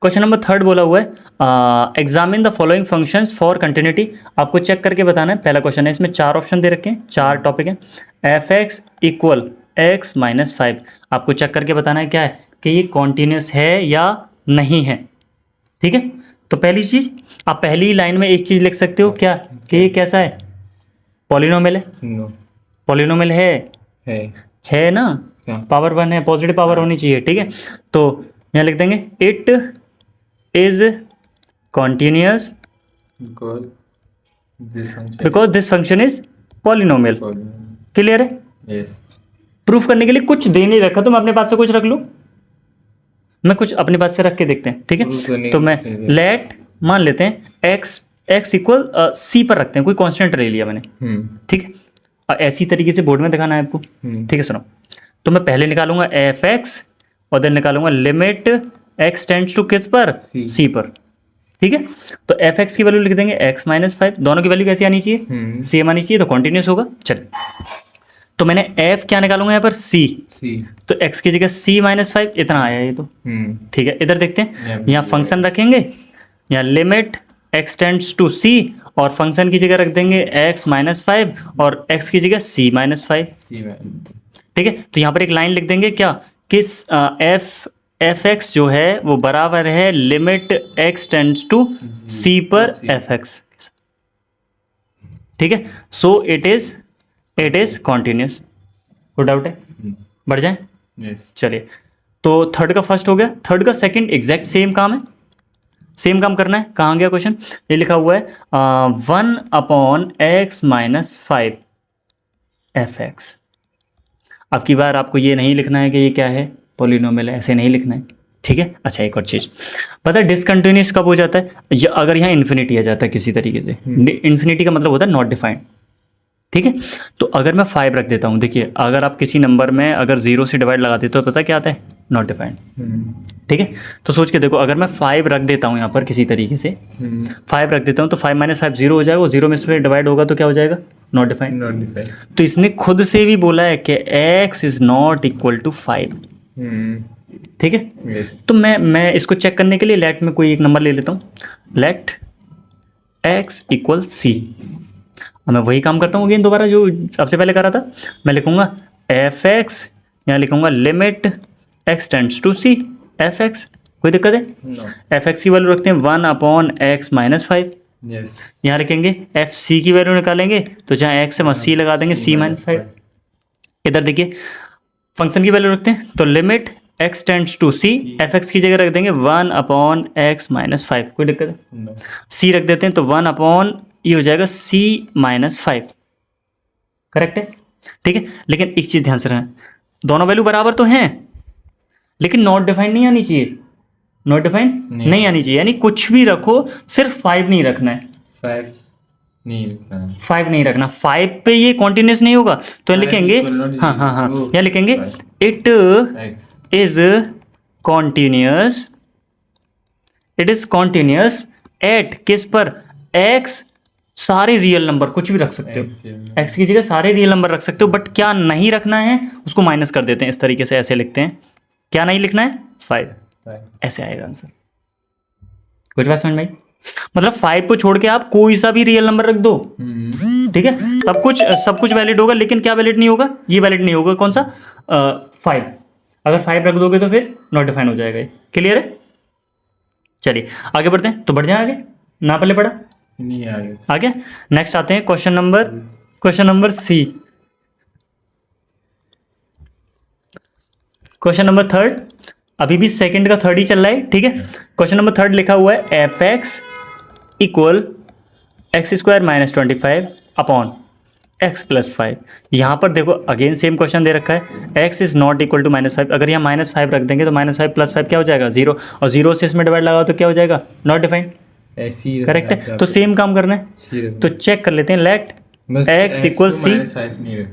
Question number 3 बोला हुआ है examine the following functions for continuity. आपको चेक करके बताना है। पहला क्वेश्चन है, इसमें 4 ऑप्शन दे रखे हैं, 4 टॉपिक हैं। F x equal x minus 5, आपको चेक करके बताना है क्या है कि ये कॉन्टिन्यूस है या नहीं है। ठीक है, तो पहली चीज आप पहली लाइन में एक चीज लिख सकते हो क्या कि ये कैसा है, पॉलिनोमियल है। पॉलिनोमियल है ना, पावर 1 है, पॉजिटिव पावर होनी चाहिए। ठीक है, तो यहाँ लिख देंगे it is continuous because this function is polynomial. Clear है? यस। प्रूफ करने के लिए कुछ दे नहीं रखा तो मैं अपने पास से कुछ रख लूँ, मैं कुछ अपने पास से रख के देखते हैं। ठीक है, तो मैं लेट मान लेते हैं एक्स इक्वल सी पर रखते हैं, कोई कांस्टेंट ले लिया मैंने। ठीक है, ऐसी तरीके से बोर्ड में दिखाना है आपको। ठीक है, सुनो, तो मैं पहले निकालूंगा एफ एक्स और देन निकालूंगा लिमिट एक्स टेंड्स टू किस पर, सी पर। ठीक है, तो एफ एक्स की वैल्यू लिख देंगे एक्स माइनस 5, दोनों की वैल्यू कैसी आनी चाहिए, सेम आनी चाहिए, तो कॉन्टिन्यूस होगा। चलिए, तो मैंने एफ क्या निकालूंगा यहाँ पर, सी, तो एक्स की जगह सी माइनस 5 इतना आया ये तो। ठीक है, इधर देखते हैं, यहाँ फंक्शन रखेंगे, यहाँ लिमिट एक्स टेंड्स टू सी और फंक्शन की जगह रख देंगे एक्स माइनस 5 और एक्स की जगह सी माइनस 5। ठीक है, तो यहाँ पर एक लाइन लिख देंगे क्या, किस एफ एक्स जो है वो बराबर है लिमिट एक्स टेंड्स टू सी पर एफ एक्स। ठीक है, सो इट इज कॉन्टिन्यूस। कोई डाउट है? बढ़ जाए? चलिए, तो थर्ड का फर्स्ट हो गया, थर्ड का सेकंड एग्जैक्ट सेम काम है, सेम काम करना है। कहाँ गया क्वेश्चन, ये लिखा हुआ है 1 upon x minus 5 F x. अब की बार आपको ये नहीं लिखना है कि ये क्या है, पॉलिनोमियल है, ऐसे नहीं लिखना है। ठीक है, अच्छा एक और चीज़ पता है, डिसकंटिन्यूस कब हो जाता है, अगर यहाँ इन्फिनिटी आ जाता है किसी तरीके से। इन्फिनिटी का मतलब होता है नॉट डिफाइंड। ठीक है, तो अगर मैं 5 रख देता हूँ, देखिए अगर आप किसी नंबर में अगर 0 से डिवाइड लगा देते हो तो पता क्या आता है, नॉट डिफाइंड। ठीक है, तो सोच के देखो, अगर मैं 5 रख देता हूँ यहाँ पर किसी तरीके से 5 रख देता हूँ तो 5 माइनस 5 0 हो जाएगा, वो 0 में से डिवाइड होगा तो क्या हो जाएगा, नॉट डिफाइंड। तो इसने खुद से भी बोला है कि x is not equal to 5। ठीक है, तो मैं इसको चेक करने के लिए लेट में कोई एक नंबर ले लेता हूँ, लेट x इक्वल c। मैं वही काम करता हूँ अगेन दोबारा जो सबसे पहले करा था। मैं लिखूंगा एफ एक्स, यहाँ लिखूंगा limit X tends to C F X. कोई दिक्कत है? एफ एक्स की वैल्यू रखते हैं 1 अपॉन एक्स माइनस 5। यहाँ लिखेंगे एफ सी की वैल्यू निकालेंगे तो जहाँ एक्स है वहाँ सी लगा देंगे, सी माइनस 5। इधर देखिए फंक्शन की वैल्यू रखते हैं, तो limit X tends to C F X की जगह रख देंगे 1 अपॉन एक्स माइनस 5। कोई दिक्कत है? सी रख देते हैं तो 1 अपॉन ये हो जाएगा c माइनस 5। करेक्ट है? ठीक है, लेकिन एक चीज ध्यान से रखना, दोनों वैल्यू बराबर तो हैं लेकिन नॉट डिफाइंड नहीं आनी चाहिए, नॉट डिफाइंड नहीं आनी चाहिए, यानी कुछ भी रखो सिर्फ 5 नहीं रखना है, 5 नहीं रखना। 5 पे ये कॉन्टिन्यूस नहीं होगा तो लिखेंगे, हाँ यहाँ लिखेंगे it is continuous, it is continuous at किस पर, एक्स, सारे रियल नंबर कुछ भी रख सकते हो, एक्स की जगह सारे रियल नंबर रख सकते हो, बट क्या नहीं रखना है उसको माइनस कर देते हैं, इस तरीके से ऐसे लिखते हैं, क्या नहीं लिखना है, 5, ऐसे आएगा आंसर। कुछ बात समझ में आई? मतलब 5 को छोड़ के आप कोई सा भी रियल नंबर रख दो, ठीक है, सब कुछ वैलिड होगा, लेकिन क्या वैलिड नहीं होगा, ये वैलिड नहीं होगा, कौन सा, 5। अगर 5 रख दोगे तो फिर नॉट डिफाइन हो जाएगा। क्लियर है? चलिए आगे बढ़ते हैं, तो बढ़ जाए आगे ना, पहले पढ़ा नहीं आगे। नेक्स्ट आते हैं question number C, question number 3, अभी भी सेकंड का 3 ही चल रहा है। ठीक है, क्वेश्चन नंबर 3 लिखा हुआ है F x equal x square minus 25 upon x plus 5। यहाँ पर देखो अगेन सेम क्वेश्चन दे रखा है, X is not equal to minus 5। अगर यहाँ माइनस 5 रख देंगे तो माइनस 5 प्लस 5 क्या हो जाएगा, 0, और 0 से इसमें डिवाइड लगाओ तो क्या हो जाएगा, नॉट डिफाइंड। करेक्ट है, तो सेम काम करना है, तो चेक कर लेते हैं, लेट एक्स इक्वल सी,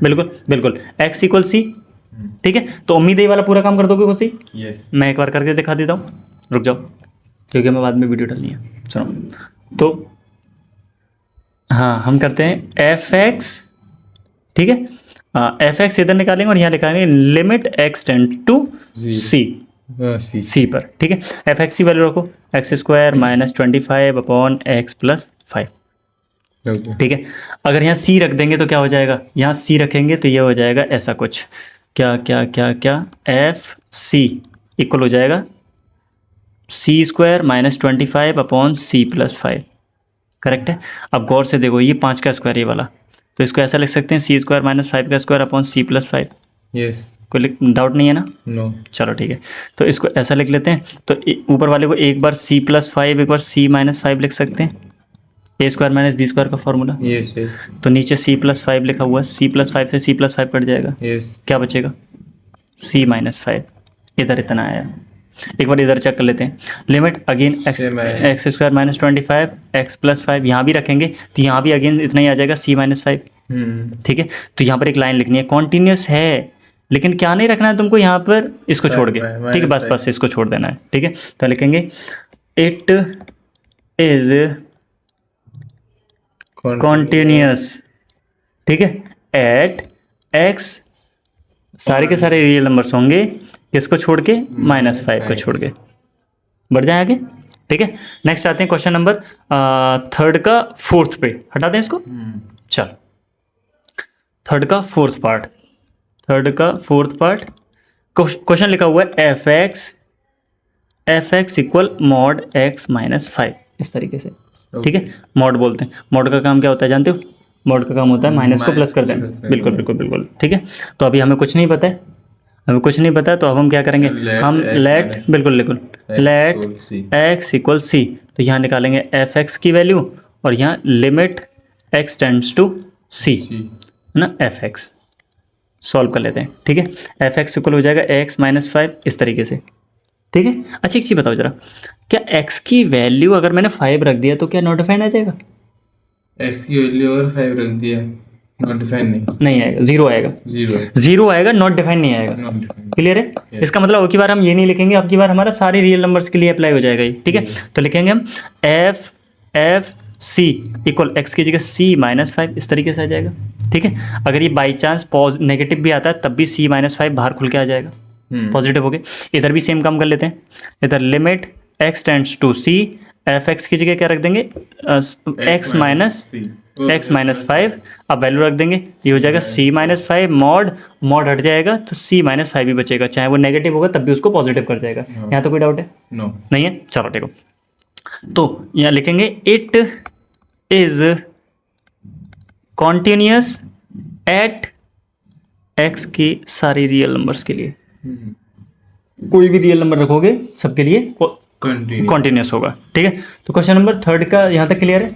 बिल्कुल एक्स इक्वल सी। ठीक है, तो उम्मीद है ये वाला पूरा काम कर दोगे खुद से? यस। मैं एक बार करके दिखा देता हूँ, रुक जाओ क्योंकि मैं बाद में वीडियो डालनी है। सुनो, तो हाँ हम करते हैं एफ एक्स, ठीक है, एफ एक्स इधर निकालेंगे और यहाँ निकालेंगे लिमिट एक्स टेंड टू सी। सी पर, ठीक है। एफ एक्स की वैल्यू रखो, x square minus 25 upon x plus 5, ठीक है। अगर यहाँ सी रख देंगे तो क्या हो जाएगा, यहाँ सी रखेंगे तो ये हो जाएगा ऐसा कुछ, क्या क्या क्या क्या, एफ सी इक्वल हो जाएगा C square minus 25 upon C plus 5, correct है। अब गौर से देखो, ये 5 का स्क्वायर ये वाला, तो इसको ऐसा लिख सकते हैं सी स्क्वायर माइनस 5 का square upon C plus 5। Yes, कोई डाउट नहीं है ना? नो। चलो ठीक है, तो इसको ऐसा लिख लेते हैं। तो ऊपर वाले को एक बार सी प्लस 5, एक बार सी माइनस 5 लिख सकते हैं, ए स्क्वायर माइनस बी स्क्वायर का फॉर्मूला। यस, तो नीचे सी प्लस 5 लिखा हुआ है, सी प्लस 5 से सी प्लस 5 कट जाएगा, यस, क्या बचेगा, सी माइनस 5। इधर इतना आया, एक बार इधर चेक कर लेते हैं। Limit again x square minus 25 x plus 5, यहाँ भी रखेंगे तो यहाँ भी अगेन इतना ही आ जाएगा, सी माइनस 5, ठीक है। तो यहाँ पर एक लाइन लिखनी है, कॉन्टिन्यूस है, लेकिन क्या नहीं रखना है तुमको यहाँ पर, इसको छोड़ के, ठीक है, बस इसको छोड़ देना है, ठीक है। तो लिखेंगे इट इज कॉन्टिन्यूस, ठीक है, एट एक्स, सारे के सारे रियल नंबर्स होंगे, किसको छोड़ के, -5 को छोड़ के। बढ़ जाए आगे, ठीक है। नेक्स्ट आते हैं क्वेश्चन नंबर 3 का 4th पे, हटा दें इसको। चल 3 का 4th पार्ट, 3 का 4th पार्ट, क्वेश्चन लिखा हुआ है F x equal mod x minus 5, इस तरीके से, ठीक है। मॉड बोलते हैं, मॉड का काम क्या होता है जानते हो, मॉड का काम होता है माइनस को प्लस कर देना, बिल्कुल बिल्कुल बिल्कुल, ठीक है। तो अभी हमें कुछ नहीं पता है, हमें कुछ नहीं पता है, तो अब हम क्या करेंगे, हम लेट, बिल्कुल बिल्कुल, लेट एक्स इक्वल सी, तो यहाँ निकालेंगे एफ एक्स की वैल्यू, और यहाँ लिमिट एक्स टेंड्स टू सी, है ना, एफ एक्स सॉल्व कर लेते हैं, ठीक है। एफ एक्स इक्वल हो जाएगा एक्स माइनस 5, इस तरीके से, ठीक है। अच्छा एक चीज़ बताओ जरा, क्या x की वैल्यू अगर मैंने 5 रख दिया तो क्या नॉट डिफाइंड आ जाएगा? x की वैल्यू और 5 रख दिया, नॉट डिफाइंड नहीं आएगा, जीरो आएगा, जीरो आएगा, नॉट डिफाइंड नहीं आएगा, क्लियर है। इसका मतलब अब की बार हम ये नहीं लिखेंगे, अब की बार हमारा सारे रियल नंबर्स के लिए अप्लाई हो जाएगा, ठीक है। तो लिखेंगे हम एफ सी इक्वल एक्स की जगह सी माइनस 5, इस तरीके से आ जाएगा, ठीक है। अगर ये बाई चांस नेगेटिव भी आता है तब भी सी माइनस 5 बाहर खुल के आ जाएगा, पॉजिटिव हो गए। इधर भी सेम काम कर लेते हैं, इधर limit X tends to C, F X की जगह क्या रख देंगे, एक्स माइनस 5, अब वैल्यू रख देंगे, ये हो जाएगा सी माइनस 5, मॉड हट जाएगा तो सी माइनस 5 भी बचेगा, चाहे वो नेगेटिव होगा तब भी उसको पॉजिटिव कर जाएगा। यहाँ तो कोई डाउट है? नहीं है, चलो देखो, तो यहाँ लिखेंगे it is continuous at x की सारी रियल नंबर्स के लिए, कोई भी रियल नंबर रखोगे सबके लिए कॉन्टिन्यूस होगा, ठीक है। तो क्वेश्चन नंबर 3 का यहाँ तक क्लियर है।